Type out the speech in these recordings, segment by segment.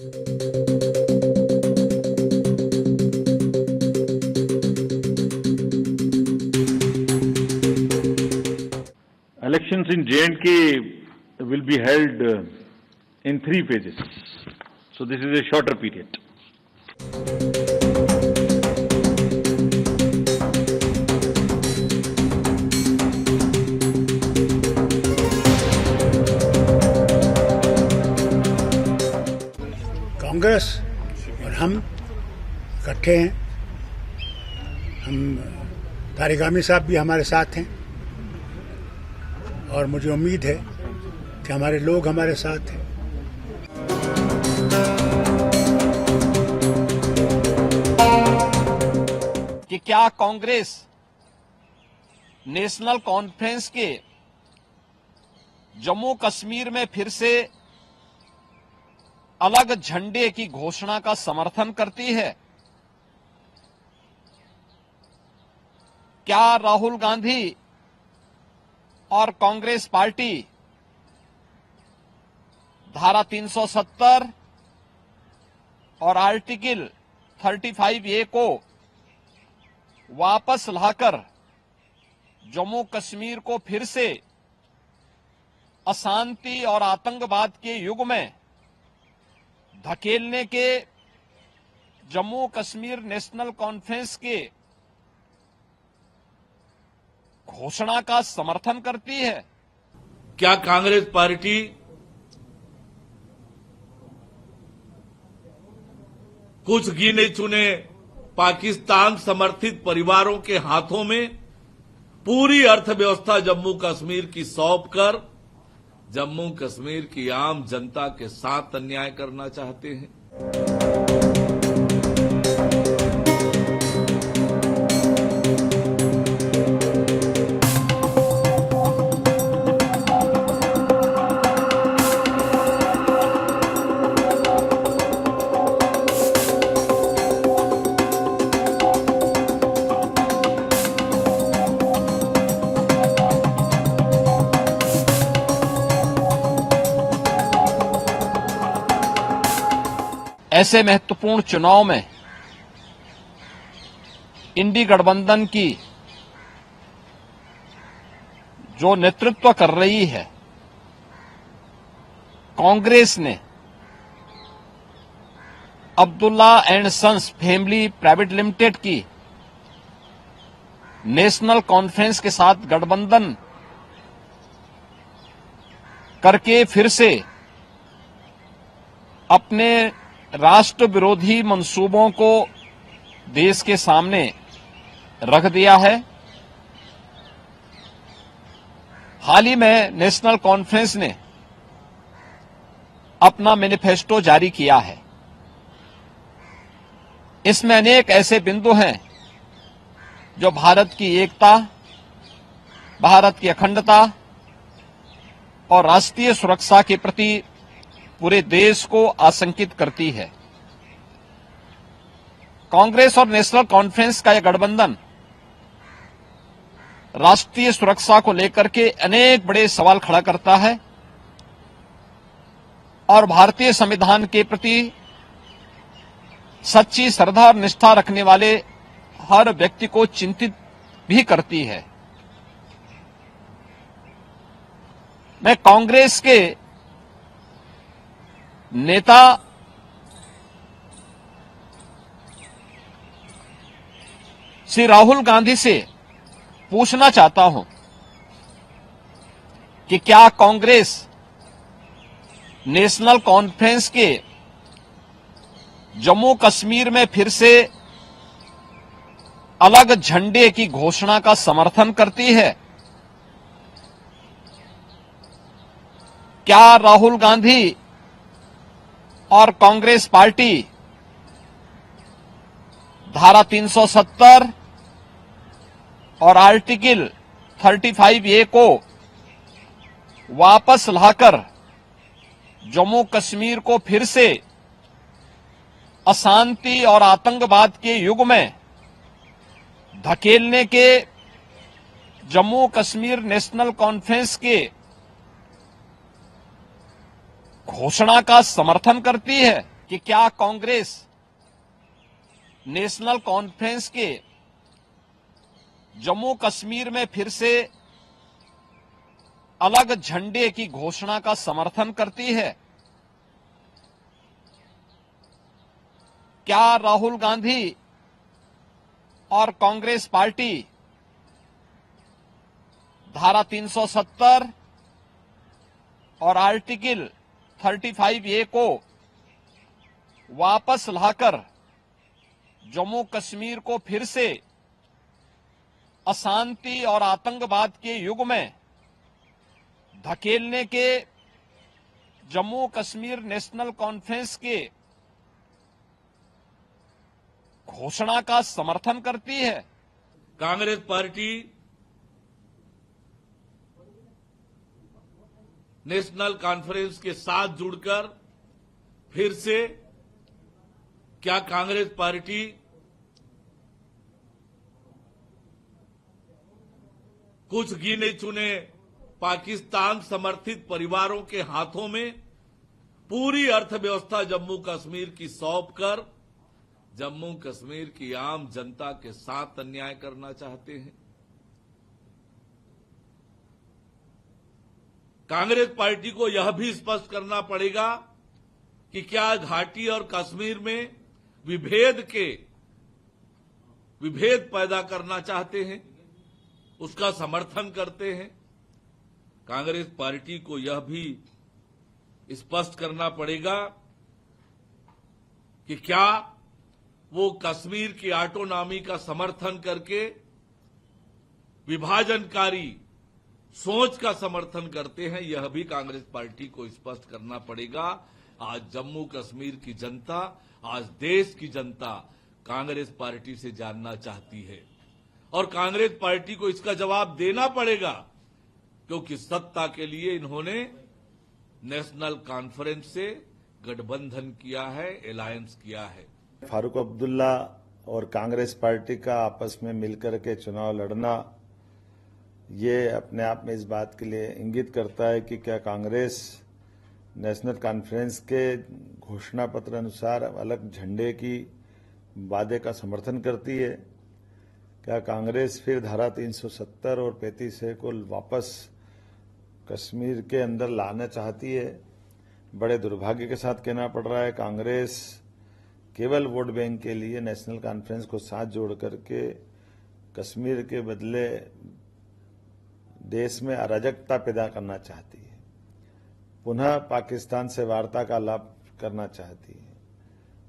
Elections in J&K will be held in 3 phases. So this is a shorter period. Congress और हम इकट्ठे हैं। हम तारिगामी साहब भी हमारे साथ हैं और मुझे उम्मीद है कि हमारे लोग हमारे साथ हैं। कि क्या कांग्रेस नेशनल कॉन्फ्रेंस के जम्मू कश्मीर में फिर से अलग झंडे की घोषणा का समर्थन करती है? क्या राहुल गांधी और कांग्रेस पार्टी धारा 370 और आर्टिकल 35A को वापस लाकर जम्मू कश्मीर को फिर से अशांति और आतंकवाद के युग में धकेलने के जम्मू कश्मीर नेशनल कॉन्फ्रेंस के घोषणा का समर्थन करती है? क्या कांग्रेस पार्टी कुछ गिने चुने पाकिस्तान समर्थित परिवारों के हाथों में पूरी अर्थव्यवस्था जम्मू कश्मीर की सौंप कर जम्मू कश्मीर की आम जनता के साथ अन्याय करना चाहते हैं? ऐसे महत्वपूर्ण चुनाव में इंडी गठबंधन की जो नेतृत्व कर रही है कांग्रेस ने Abdullah and sons family private limited की नेशनल कॉन्फ्रेंस के साथ गठबंधन करके फिर से अपने राष्ट्र विरोधी मंसूबों को देश के सामने रख दिया है। हाल ही में नेशनल कॉन्फ्रेंस ने अपना मैनिफेस्टो जारी किया है। इसमें अनेक ऐसे बिंदु हैं जो भारत की एकता, भारत की अखंडता और राष्ट्रीय सुरक्षा के प्रति पूरे देश को आशंकित करती है। कांग्रेस और नेशनल कॉन्फ्रेंस का यह गठबंधन राष्ट्रीय सुरक्षा को लेकर के अनेक बड़े सवाल खड़ा करता है और भारतीय संविधान के प्रति सच्ची श्रद्धा और निष्ठा रखने वाले हर व्यक्ति को चिंतित भी करती है। मैं कांग्रेस के नेता श्री राहुल गांधी से पूछना चाहता हूं कि क्या कांग्रेस नेशनल कॉन्फ्रेंस के जम्मू कश्मीर में फिर से अलग झंडे की घोषणा का समर्थन करती है? क्या राहुल गांधी और कांग्रेस पार्टी धारा 370 और आर्टिकल 35A को वापस लाकर जम्मू कश्मीर को फिर से अशांति और आतंकवाद के युग में धकेलने के जम्मू कश्मीर नेशनल कॉन्फ्रेंस के घोषणा का समर्थन करती है? कि क्या कांग्रेस नेशनल कॉन्फ्रेंस के जम्मू कश्मीर में फिर से अलग झंडे की घोषणा का समर्थन करती है? क्या राहुल गांधी और कांग्रेस पार्टी धारा 370 और आर्टिकल 35A को वापस लाकर जम्मू कश्मीर को फिर से अशांति और आतंकवाद के युग में धकेलने के जम्मू कश्मीर नेशनल कॉन्फ्रेंस के घोषणा का समर्थन करती है? कांग्रेस पार्टी नेशनल कॉन्फ्रेंस के साथ जुड़कर फिर से क्या कांग्रेस पार्टी कुछ गिने चुने पाकिस्तान समर्थित परिवारों के हाथों में पूरी अर्थव्यवस्था जम्मू कश्मीर की सौंपकर जम्मू कश्मीर की आम जनता के साथ अन्याय करना चाहते हैं? कांग्रेस पार्टी को यह भी स्पष्ट करना पड़ेगा कि क्या घाटी और कश्मीर में विभेद पैदा करना चाहते हैं, उसका समर्थन करते हैं? कांग्रेस पार्टी को यह भी स्पष्ट करना पड़ेगा कि क्या वो कश्मीर की ऑटोनॉमी का समर्थन करके विभाजनकारी सोच का समर्थन करते हैं? यह भी कांग्रेस पार्टी को स्पष्ट करना पड़ेगा। आज जम्मू कश्मीर की जनता, आज देश की जनता कांग्रेस पार्टी से जानना चाहती है और कांग्रेस पार्टी को इसका जवाब देना पड़ेगा, क्योंकि सत्ता के लिए इन्होंने नेशनल कॉन्फ्रेंस से गठबंधन किया है, अलायंस किया है। फारूक अब्दुल्ला और कांग्रेस पार्टी का आपस में मिलकर के चुनाव लड़ना, ये अपने आप में इस बात के लिए इंगित करता है कि क्या कांग्रेस नेशनल कॉन्फ्रेंस के घोषणा पत्र अनुसार अलग झंडे की वादे का समर्थन करती है? क्या कांग्रेस फिर धारा 370 और 35A को वापस कश्मीर के अंदर लाना चाहती है? बड़े दुर्भाग्य के साथ कहना पड़ रहा है, कांग्रेस केवल वोट बैंक के लिए नेशनल कॉन्फ्रेंस को साथ जोड़ करके कश्मीर के बदले देश में अराजकता पैदा करना चाहती है, पुनः पाकिस्तान से वार्ता का लाभ करना चाहती है।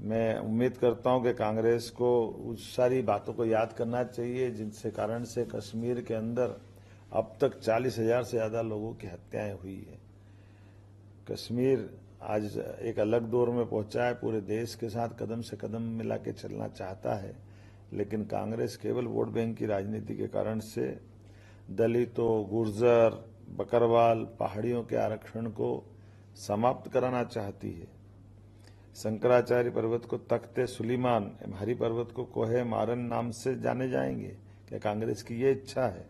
मैं उम्मीद करता हूं कि कांग्रेस को उस सारी बातों को याद करना चाहिए जिनसे कारण से कश्मीर के अंदर अब तक 40,000 से ज्यादा लोगों की हत्याएं हुई है। कश्मीर आज एक अलग दौर में पहुंचा है, पूरे देश के साथ कदम से कदम मिला के चलना चाहता है, लेकिन कांग्रेस केवल वोट बैंक की राजनीति के कारण से दलितों, गुर्जर, बकरवाल, पहाड़ियों के आरक्षण को समाप्त कराना चाहती है। शंकराचार्य पर्वत को तख्ते सुलेमान, हरि पर्वत को कोहे मारन नाम से जाने जाएंगे। क्या कांग्रेस की ये इच्छा है?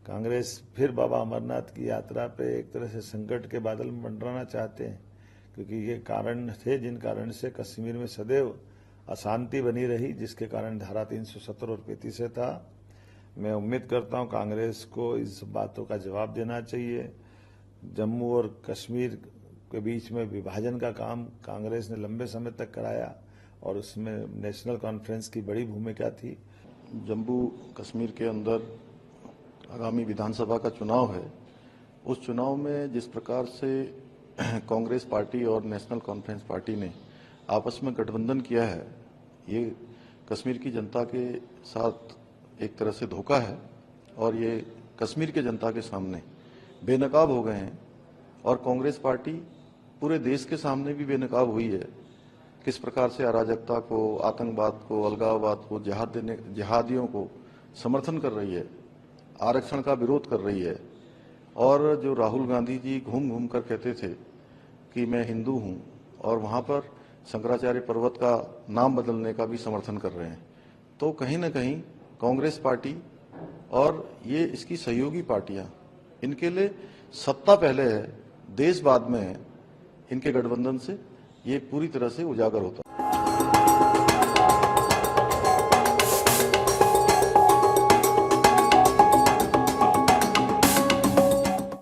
कांग्रेस फिर बाबा अमरनाथ की यात्रा पे एक तरह से संकट के बादल में मंडराना चाहते हैं, क्योंकि ये कारण थे जिन कारण से कश्मीर में सदैव अशांति बनी रही, जिसके कारण धारा 370 और 35A था। मैं उम्मीद करता हूं कांग्रेस को इस बातों का जवाब देना चाहिए। जम्मू और कश्मीर के बीच में विभाजन का काम कांग्रेस ने लंबे समय तक कराया और उसमें नेशनल कॉन्फ्रेंस की बड़ी भूमिका थी। जम्मू कश्मीर के अंदर आगामी विधानसभा का चुनाव है, उस चुनाव में जिस प्रकार से कांग्रेस पार्टी और नेशनल कॉन्फ्रेंस पार्टी ने आपस में गठबंधन किया है, ये कश्मीर की जनता के साथ एक तरह से धोखा है और ये कश्मीर के जनता के सामने बेनकाब हो गए हैं और कांग्रेस पार्टी पूरे देश के सामने भी बेनकाब हुई है। किस प्रकार से अराजकता को, आतंकवाद को, अलगाववाद को, जिहादियों को समर्थन कर रही है, आरक्षण का विरोध कर रही है। और जो राहुल गांधी जी घूम घूम कर कहते थे कि मैं हिंदू हूं, और वहां पर शंकराचार्य पर्वत का नाम बदलने का भी समर्थन कर रहे हैं, तो कहीं ना कहीं कांग्रेस पार्टी और ये इसकी सहयोगी पार्टियां, इनके लिए सत्ता पहले है, देश बाद में है। इनके गठबंधन से ये पूरी तरह से उजागर होता है।